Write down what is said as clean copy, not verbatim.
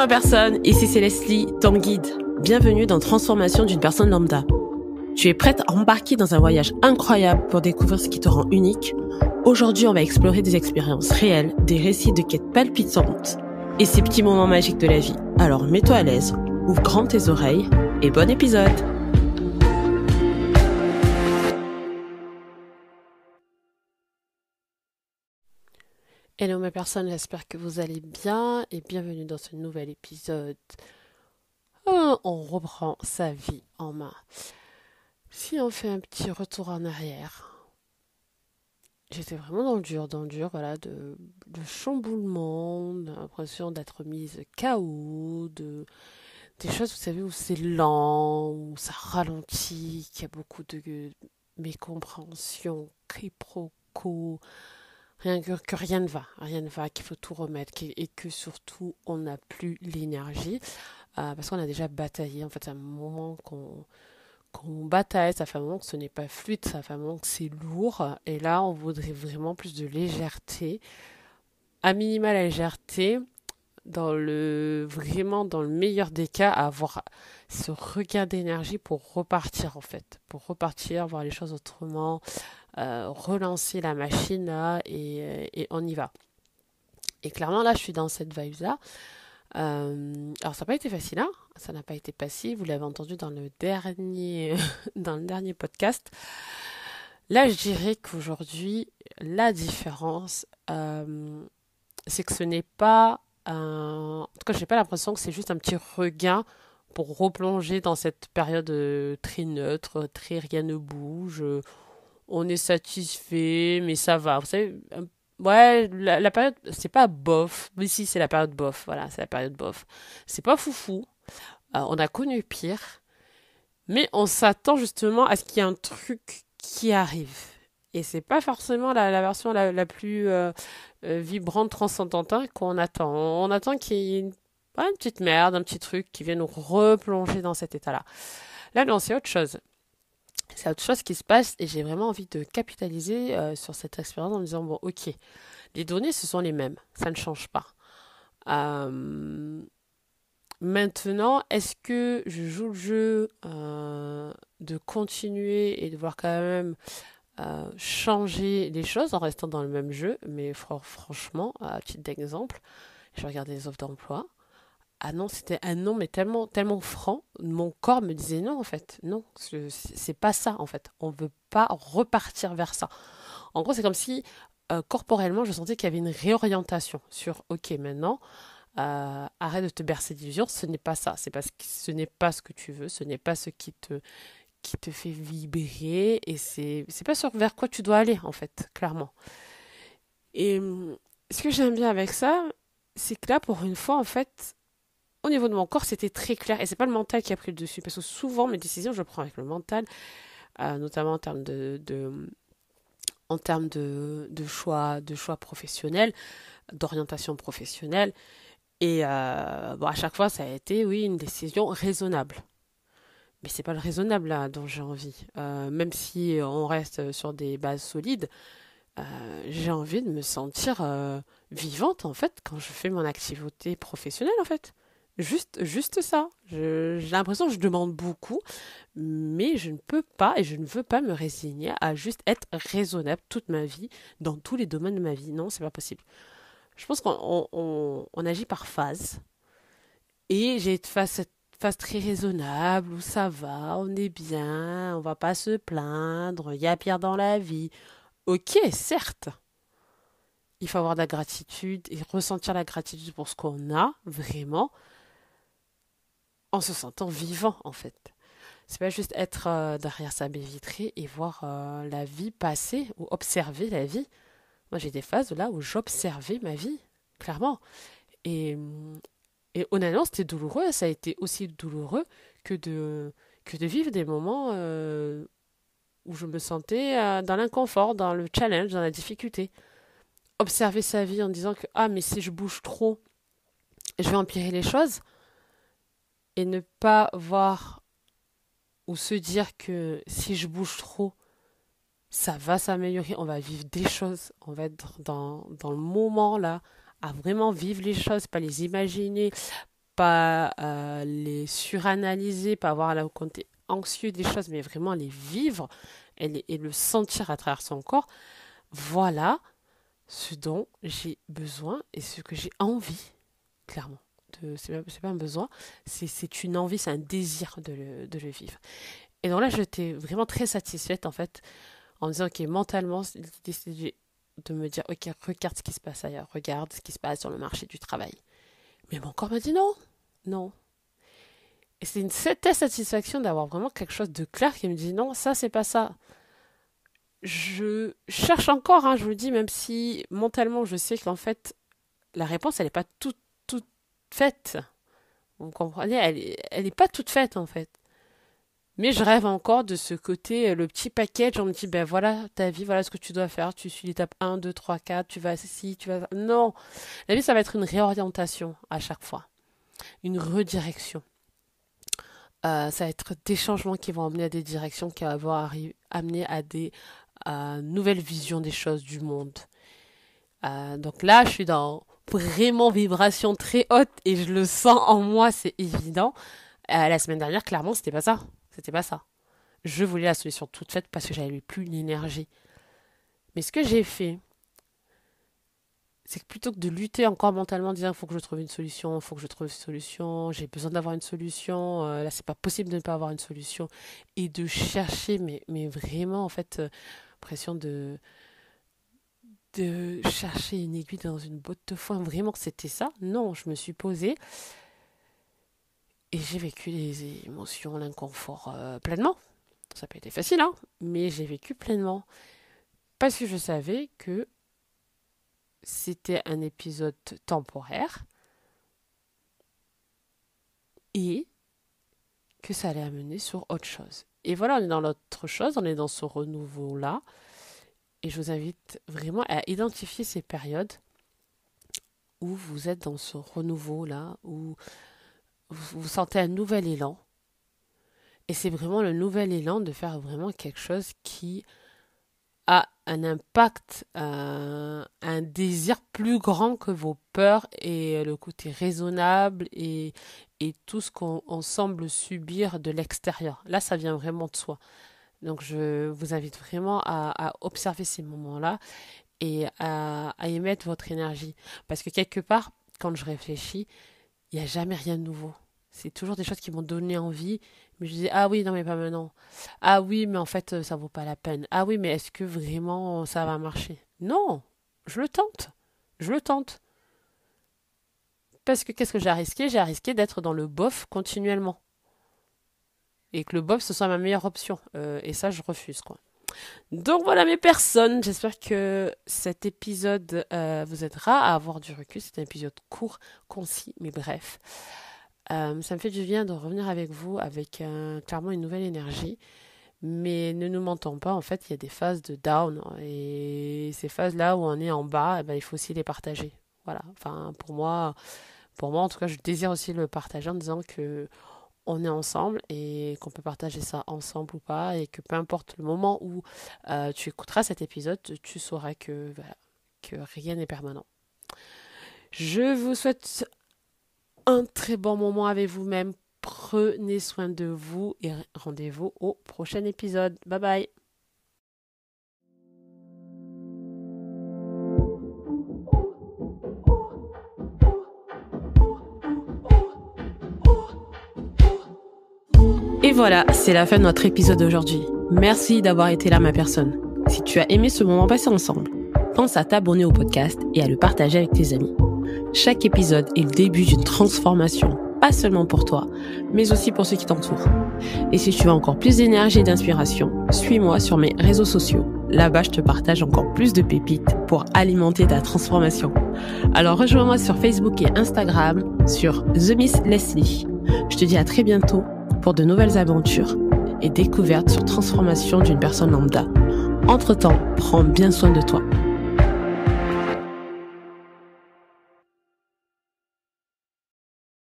ma personne, ici c'est Leslie, ton guide. Bienvenue dans Transformation d'une personne lambda. Tu es prête à embarquer dans un voyage incroyable pour découvrir ce qui te rend unique? Aujourd'hui, on va explorer des expériences réelles, des récits de quêtes palpitantes et ces petits moments magiques de la vie. Alors mets-toi à l'aise, ouvre grand tes oreilles et bon épisode! Hello mes personnes, j'espère que vous allez bien et bienvenue dans ce nouvel épisode. On reprend sa vie en main. Si on fait un petit retour en arrière, j'étais vraiment dans le dur, voilà, de chamboulement, l'impression d'être mise KO, des choses, vous savez, où c'est lent, où ça ralentit, qu'il y a beaucoup de mécompréhension, quiproquos, que rien ne va, qu'il faut tout remettre, et que surtout on n'a plus l'énergie, parce qu'on a déjà bataillé, en fait, c'est un moment qu'on bataille, ça fait un moment que ce n'est pas fluide, ça fait un moment que c'est lourd, et là on voudrait vraiment plus de légèreté, à minima la légèreté, vraiment dans le meilleur des cas, avoir ce regain d'énergie pour repartir en fait, voir les choses autrement, relancer la machine là et on y va. Et clairement là je suis dans cette vibe là. Alors ça n'a pas été facile, hein, ça n'a pas été facile, vous l'avez entendu dans le dernier dans le dernier podcast. Là je dirais qu'aujourd'hui la différence, c'est que ce n'est pas en tout cas j'ai pas l'impression que c'est juste un petit regain pour replonger dans cette période très neutre, très rien ne bouge, on est satisfait, mais ça va. Vous savez, ouais, la période, c'est pas bof, mais si, c'est la période bof. Voilà, c'est la période bof. C'est pas foufou. On a connu pire, mais on s'attend justement à ce qu'il y ait un truc qui arrive. Et c'est pas forcément la version la plus vibrante, transcendante qu'on attend. On attend qu'il y ait une petite merde, un petit truc qui vienne nous replonger dans cet état-là. Là, non, c'est autre chose. C'est autre chose qui se passe et j'ai vraiment envie de capitaliser sur cette expérience en me disant, bon, ok, les données, ce sont les mêmes, ça ne change pas. Maintenant, est-ce que je joue le jeu de continuer et de voir quand même changer les choses en restant dans le même jeu? Mais franchement, à titre d'exemple, je regardais les offres d'emploi. Ah non, c'était un non, mais tellement, tellement franc. Mon corps me disait non, en fait. Non, c'est pas ça, en fait. On veut pas repartir vers ça. En gros, c'est comme si, corporellement, je sentais qu'il y avait une réorientation sur, ok, maintenant, arrête de te bercer d'illusions, ce n'est pas ça. Ce n'est pas ce que tu veux, ce n'est pas ce qui te fait vibrer, et c'est pas sur vers quoi tu dois aller, en fait, clairement. Et ce que j'aime bien avec ça, c'est que là, pour une fois, en fait, au niveau de mon corps, c'était très clair. Et c'est pas le mental qui a pris le dessus. Parce que souvent, mes décisions, je les prends avec le mental, notamment en termes de choix professionnels, d'orientation professionnelle. Et à chaque fois, ça a été, oui, une décision raisonnable. Mais c'est pas le raisonnable là dont j'ai envie. Même si on reste sur des bases solides, j'ai envie de me sentir vivante en fait quand je fais mon activité professionnelle en fait. Juste ça. J'ai l'impression que je demande beaucoup, mais je ne peux pas et je ne veux pas me résigner à juste être raisonnable toute ma vie, dans tous les domaines de ma vie. Non, c'est pas possible. Je pense qu'on agit par phase. Et j'ai cette phase très raisonnable où ça va, on est bien, on va pas se plaindre, il y a pire dans la vie. Ok, certes. Il faut avoir de la gratitude et ressentir la gratitude pour ce qu'on a, vraiment, en se sentant vivant en fait. C'est pas juste être derrière sa baie vitrée et voir la vie passer ou observer la vie. Moi j'ai des phases là où j'observais ma vie, clairement. Et, et honnêtement c'était douloureux, ça a été aussi douloureux que de vivre des moments où je me sentais dans l'inconfort, dans le challenge, dans la difficulté. Observer sa vie en disant que ah mais si je bouge trop, je vais empirer les choses et ne pas voir ou se dire que si je bouge trop, ça va s'améliorer, on va vivre des choses, on va être dans le moment là, à vraiment vivre les choses, pas les imaginer, pas les suranalyser, pas avoir le côté anxieux des choses, mais vraiment les vivre et le sentir à travers son corps, voilà ce dont j'ai besoin et ce que j'ai envie, clairement. C'est pas un besoin, c'est une envie, c'est un désir de le vivre. Et donc là, j'étais vraiment très satisfaite, en fait, en me disant, ok, mentalement, l'idée, c'est de me dire, ok, regarde ce qui se passe ailleurs, regarde ce qui se passe sur le marché du travail. Mais mon corps m'a dit non, non. Et c'est une certaine satisfaction d'avoir vraiment quelque chose de clair qui me dit non, ça, c'est pas ça. Je cherche encore, hein, je vous le dis, même si mentalement, je sais qu'en fait, la réponse, elle n'est pas toute faite. Vous comprenez, elle est pas toute faite, en fait. Mais je rêve encore de ce côté, le petit package, on me dit, ben voilà ta vie, voilà ce que tu dois faire, tu suis l'étape 1, 2, 3, 4, tu vas ici, tu vas... Non, la vie, ça va être une réorientation à chaque fois, une redirection. Ça va être des changements qui vont amener à des directions, qui vont amener à des nouvelles visions des choses, du monde. Donc là, je suis dans vraiment vibration très haute et je le sens en moi, c'est évident. La semaine dernière, clairement, c'était pas ça. C'était pas ça. Je voulais la solution toute faite parce que j'avais plus l'énergie. Mais ce que j'ai fait, c'est que plutôt que de lutter encore mentalement, dire il faut que je trouve une solution, il faut que je trouve une solution, j'ai besoin d'avoir une solution, là c'est pas possible de ne pas avoir une solution, et de chercher, mais vraiment en fait, pression de chercher une aiguille dans une botte de foin, vraiment que c'était ça. Non, je me suis posée et j'ai vécu les émotions, l'inconfort pleinement. Ça n'a pas été facile, hein, mais j'ai vécu pleinement. Parce que je savais que c'était un épisode temporaire et que ça allait amener sur autre chose. Et voilà, on est dans l'autre chose, on est dans ce renouveau-là. Et je vous invite vraiment à identifier ces périodes où vous êtes dans ce renouveau-là, où vous sentez un nouvel élan. Et c'est vraiment le nouvel élan de faire vraiment quelque chose qui a un impact, un désir plus grand que vos peurs et le côté raisonnable et tout ce qu'on semble subir de l'extérieur. Là, ça vient vraiment de soi. Donc, je vous invite vraiment à observer ces moments-là et à y mettre votre énergie. Parce que quelque part, quand je réfléchis, il n'y a jamais rien de nouveau. C'est toujours des choses qui m'ont donné envie. Mais je disais, ah oui, non, mais pas maintenant. Ah oui, mais en fait, ça vaut pas la peine. Ah oui, mais est-ce que vraiment ça va marcher? Non, je le tente. Je le tente. Parce que qu'est-ce que j'ai à risquer? J'ai à risquer d'être dans le bof continuellement. Et que le bof, ce soit ma meilleure option. Et ça, je refuse, quoi. Donc voilà mes personnes, j'espère que cet épisode vous aidera à avoir du recul. C'est un épisode court, concis, mais bref. Ça me fait du bien de revenir avec vous avec clairement une nouvelle énergie. Mais ne nous mentons pas, en fait, il y a des phases de down. Et ces phases-là où on est en bas, eh ben, il faut aussi les partager. Voilà, enfin pour moi, en tout cas, je désire aussi le partager en disant que on est ensemble et qu'on peut partager ça ensemble ou pas et que peu importe le moment où tu écouteras cet épisode, tu sauras que, voilà, que rien n'est permanent. Je vous souhaite un très bon moment avec vous-même. Prenez soin de vous et rendez-vous au prochain épisode. Bye bye. Et voilà, c'est la fin de notre épisode d'aujourd'hui. Merci d'avoir été là, ma personne. Si tu as aimé ce moment passé ensemble, pense à t'abonner au podcast et à le partager avec tes amis. Chaque épisode est le début d'une transformation, pas seulement pour toi, mais aussi pour ceux qui t'entourent. Et si tu veux encore plus d'énergie et d'inspiration, suis-moi sur mes réseaux sociaux. Là-bas, je te partage encore plus de pépites pour alimenter ta transformation. Alors rejoins-moi sur Facebook et Instagram sur The Miss Leslie. Je te dis à très bientôt pour de nouvelles aventures et découvertes sur transformation d'une personne lambda. Entre-temps, prends bien soin de toi.